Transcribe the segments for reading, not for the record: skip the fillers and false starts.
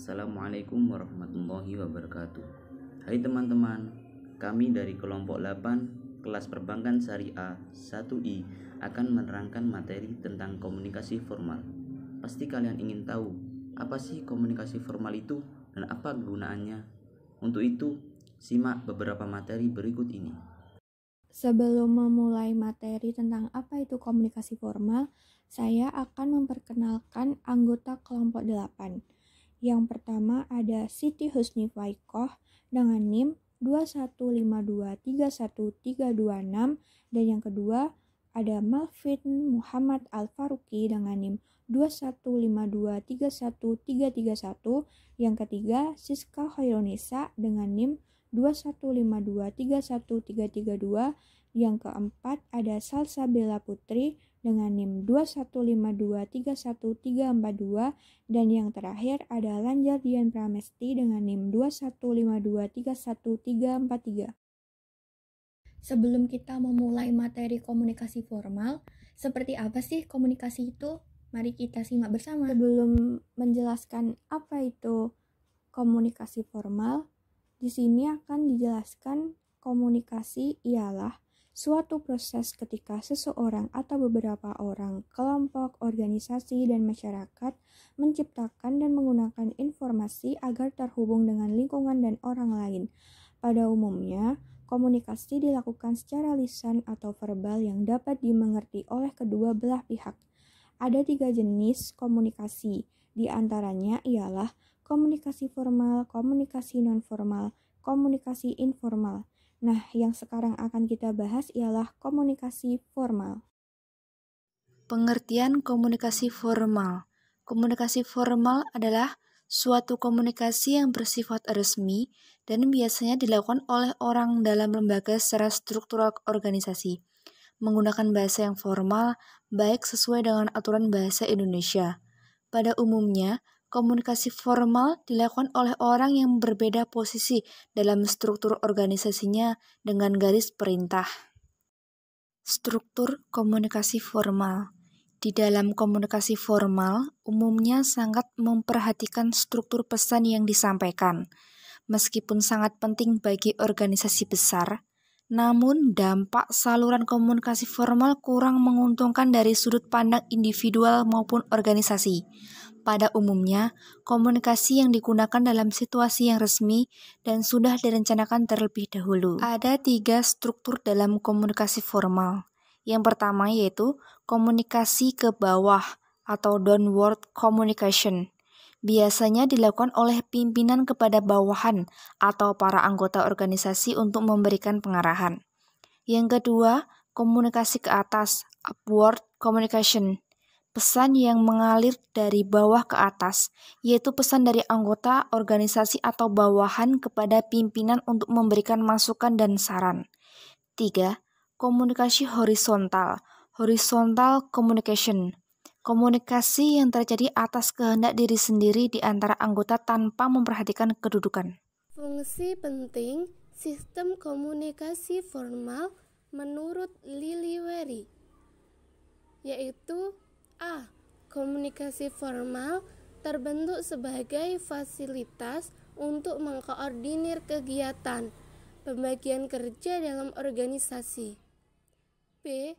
Assalamualaikum warahmatullahi wabarakatuh. Hai teman-teman, kami dari kelompok 8 kelas perbankan syariah 1I akan menerangkan materi tentang komunikasi formal. Pasti kalian ingin tahu apa sih komunikasi formal itu dan apa kegunaannya. Untuk itu, simak beberapa materi berikut ini. Sebelum memulai materi tentang apa itu komunikasi formal, saya akan memperkenalkan anggota kelompok 8. Yang pertama ada Siti Husni Faikoh dengan NIM 215231326 dan yang kedua ada Malvin Muhammad Al-Faruqi dengan NIM 215231331. Yang ketiga Siska Khairunisa dengan NIM 215231332. Yang keempat ada Salsabila Putri dengan NIM 215231342 dan yang terakhir ada Lanjar Dian Pramesti dengan NIM 215231343. Sebelum kita memulai materi komunikasi formal, seperti apa sih komunikasi itu? Mari kita simak bersama. Sebelum menjelaskan apa itu komunikasi formal, di sini akan dijelaskan komunikasi ialah suatu proses ketika seseorang atau beberapa orang, kelompok, organisasi, dan masyarakat menciptakan dan menggunakan informasi agar terhubung dengan lingkungan dan orang lain. Pada umumnya, komunikasi dilakukan secara lisan atau verbal yang dapat dimengerti oleh kedua belah pihak. Ada 3 jenis komunikasi, di antaranya ialah komunikasi formal, komunikasi non-formal, komunikasi informal. Nah, yang sekarang akan kita bahas ialah komunikasi formal. Pengertian komunikasi formal. Komunikasi formal adalah suatu komunikasi yang bersifat resmi dan biasanya dilakukan oleh orang dalam lembaga secara struktural organisasi, menggunakan bahasa yang formal, baik sesuai dengan aturan bahasa Indonesia. Pada umumnya, komunikasi formal dilakukan oleh orang yang berbeda posisi dalam struktur organisasinya dengan garis perintah. Struktur komunikasi formal. Di dalam komunikasi formal, umumnya sangat memperhatikan struktur pesan yang disampaikan. Meskipun sangat penting bagi organisasi besar, namun dampak saluran komunikasi formal kurang menguntungkan dari sudut pandang individual maupun organisasi. Pada umumnya, komunikasi yang digunakan dalam situasi yang resmi dan sudah direncanakan terlebih dahulu. Ada 3 struktur dalam komunikasi formal. Yang pertama yaitu komunikasi ke bawah atau downward communication. Biasanya dilakukan oleh pimpinan kepada bawahan atau para anggota organisasi untuk memberikan pengarahan. Yang kedua, komunikasi ke atas, upward communication. Pesan yang mengalir dari bawah ke atas, yaitu pesan dari anggota organisasi atau bawahan kepada pimpinan untuk memberikan masukan dan saran. 3. Komunikasi horizontal, horizontal communication. Komunikasi yang terjadi atas kehendak diri sendiri di antara anggota tanpa memperhatikan kedudukan. Fungsi penting sistem komunikasi formal menurut Lily Wery, yaitu A. Komunikasi formal terbentuk sebagai fasilitas untuk mengkoordinir kegiatan, pembagian kerja dalam organisasi. B.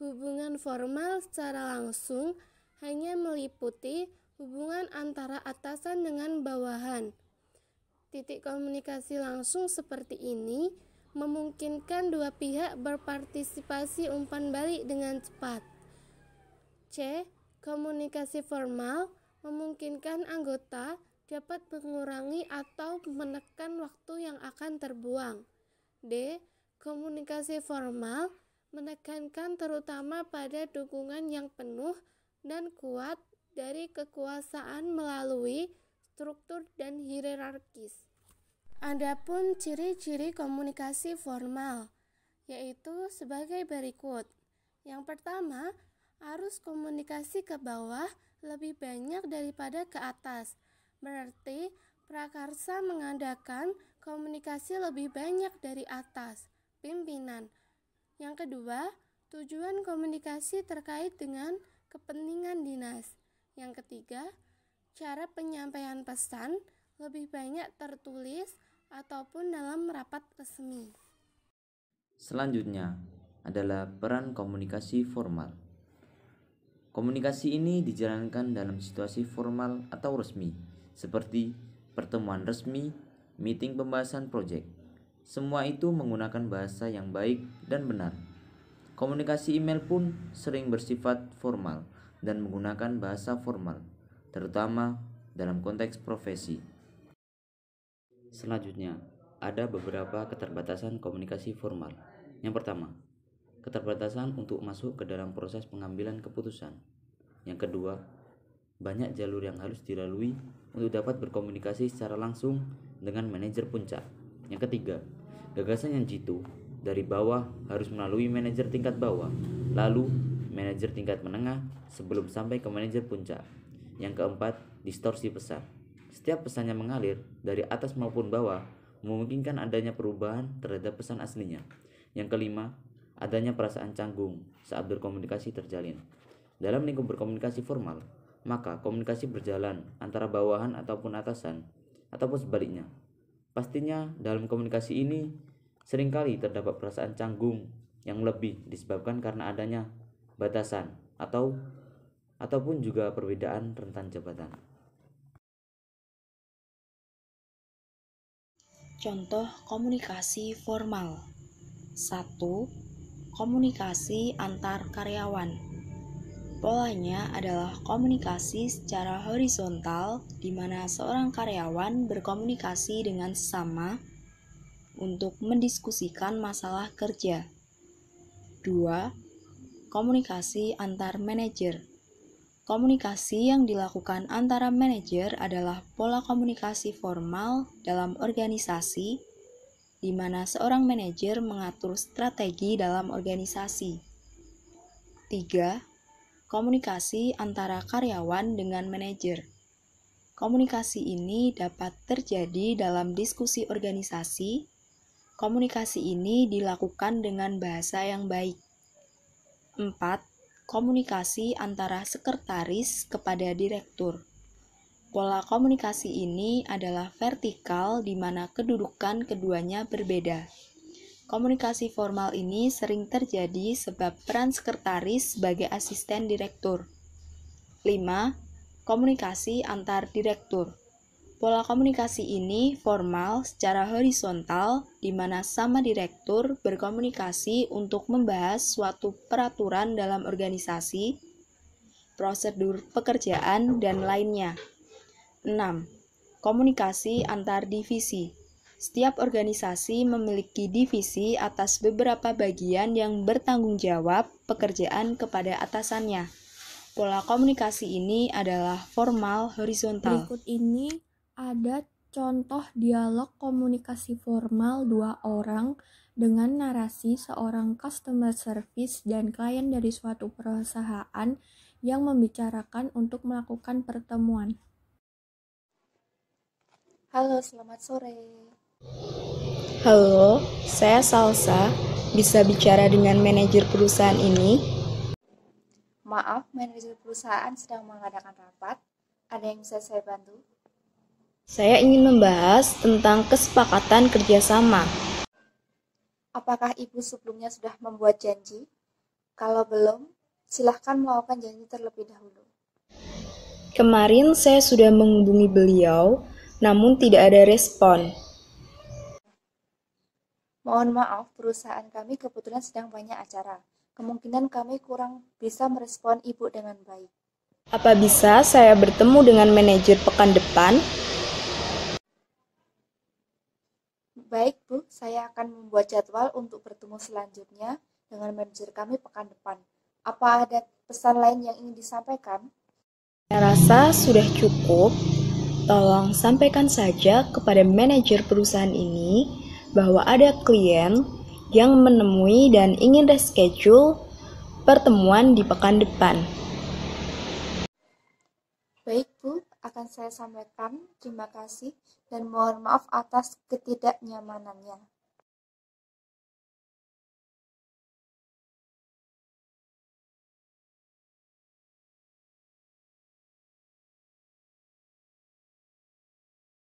Hubungan formal secara langsung hanya meliputi hubungan antara atasan dengan bawahan. Titik komunikasi langsung seperti ini memungkinkan dua pihak berpartisipasi umpan balik dengan cepat. C. Komunikasi formal memungkinkan anggota dapat mengurangi atau menekan waktu yang akan terbuang. D. Komunikasi formal menekankan terutama pada dukungan yang penuh dan kuat dari kekuasaan melalui struktur dan hierarkis. Adapun ciri-ciri komunikasi formal yaitu sebagai berikut. Yang pertama, arus komunikasi ke bawah lebih banyak daripada ke atas. Berarti prakarsa mengadakan komunikasi lebih banyak dari atas, pimpinan. Yang kedua, tujuan komunikasi terkait dengan kepentingan dinas. Yang ketiga, Cara penyampaian pesan lebih banyak tertulis ataupun dalam rapat resmi. Selanjutnya adalah peran komunikasi formal. Komunikasi ini dijalankan dalam situasi formal atau resmi, seperti pertemuan resmi, meeting pembahasan proyek. Semua itu menggunakan bahasa yang baik dan benar. Komunikasi email pun sering bersifat formal dan menggunakan bahasa formal, terutama dalam konteks profesi. Selanjutnya, ada beberapa keterbatasan komunikasi formal. Yang pertama, keterbatasan untuk masuk ke dalam proses pengambilan keputusan. Yang kedua, banyak jalur yang harus dilalui untuk dapat berkomunikasi secara langsung dengan manajer puncak. Yang ketiga, gagasan yang jitu dari bawah harus melalui manajer tingkat bawah, lalu manajer tingkat menengah sebelum sampai ke manajer puncak. Yang keempat, distorsi pesan. Setiap pesannya mengalir dari atas maupun bawah, memungkinkan adanya perubahan terhadap pesan aslinya. Yang kelima, adanya perasaan canggung saat berkomunikasi terjalin. Dalam lingkup berkomunikasi formal, maka komunikasi berjalan antara bawahan ataupun atasan, ataupun sebaliknya. Pastinya dalam komunikasi ini seringkali terdapat perasaan canggung yang lebih disebabkan karena adanya batasan ataupun juga perbedaan rentan jabatan. Contoh komunikasi formal. 1. Komunikasi antar karyawan. Polanya adalah komunikasi secara horizontal di mana seorang karyawan berkomunikasi dengan sesama untuk mendiskusikan masalah kerja. 2. Komunikasi antar manajer. Komunikasi yang dilakukan antara manajer adalah pola komunikasi formal dalam organisasi, di mana seorang manajer mengatur strategi dalam organisasi. 3. Komunikasi antara karyawan dengan manajer. Komunikasi ini dapat terjadi dalam diskusi organisasi. Komunikasi ini dilakukan dengan bahasa yang baik. 4. Komunikasi antara sekretaris kepada direktur. Pola komunikasi ini adalah vertikal di mana kedudukan keduanya berbeda. Komunikasi formal ini sering terjadi sebab peran sekretaris sebagai asisten direktur. 5. Komunikasi antar direktur. Pola komunikasi ini formal secara horizontal di mana sama direktur berkomunikasi untuk membahas suatu peraturan dalam organisasi, prosedur pekerjaan, dan lainnya. 6. Komunikasi antar divisi. Setiap organisasi memiliki divisi atas beberapa bagian yang bertanggung jawab pekerjaan kepada atasannya. Pola komunikasi ini adalah formal horizontal. Berikut ini ada contoh dialog komunikasi formal dua orang dengan narasi seorang customer service dan klien dari suatu perusahaan yang membicarakan untuk melakukan pertemuan. Halo, selamat sore. Halo, saya Salsa. Bisa bicara dengan manajer perusahaan ini? Maaf, manajer perusahaan sedang mengadakan rapat. Ada yang bisa saya bantu? Saya ingin membahas tentang kesepakatan kerjasama. Apakah Ibu sebelumnya sudah membuat janji? Kalau belum, silahkan melakukan janji terlebih dahulu. Kemarin saya sudah menghubungi beliau, namun tidak ada respon. Mohon maaf, perusahaan kami kebetulan sedang banyak acara. Kemungkinan kami kurang bisa merespon Ibu dengan baik. Apa bisa saya bertemu dengan manajer pekan depan? Baik, Bu, saya akan membuat jadwal untuk bertemu selanjutnya dengan manajer kami pekan depan. Apa ada pesan lain yang ingin disampaikan? Saya rasa sudah cukup. Tolong sampaikan saja kepada manajer perusahaan ini bahwa ada klien yang menemui dan ingin reschedule pertemuan di pekan depan. Baik, Bu, akan saya sampaikan. Terima kasih dan mohon maaf atas ketidaknyamanannya.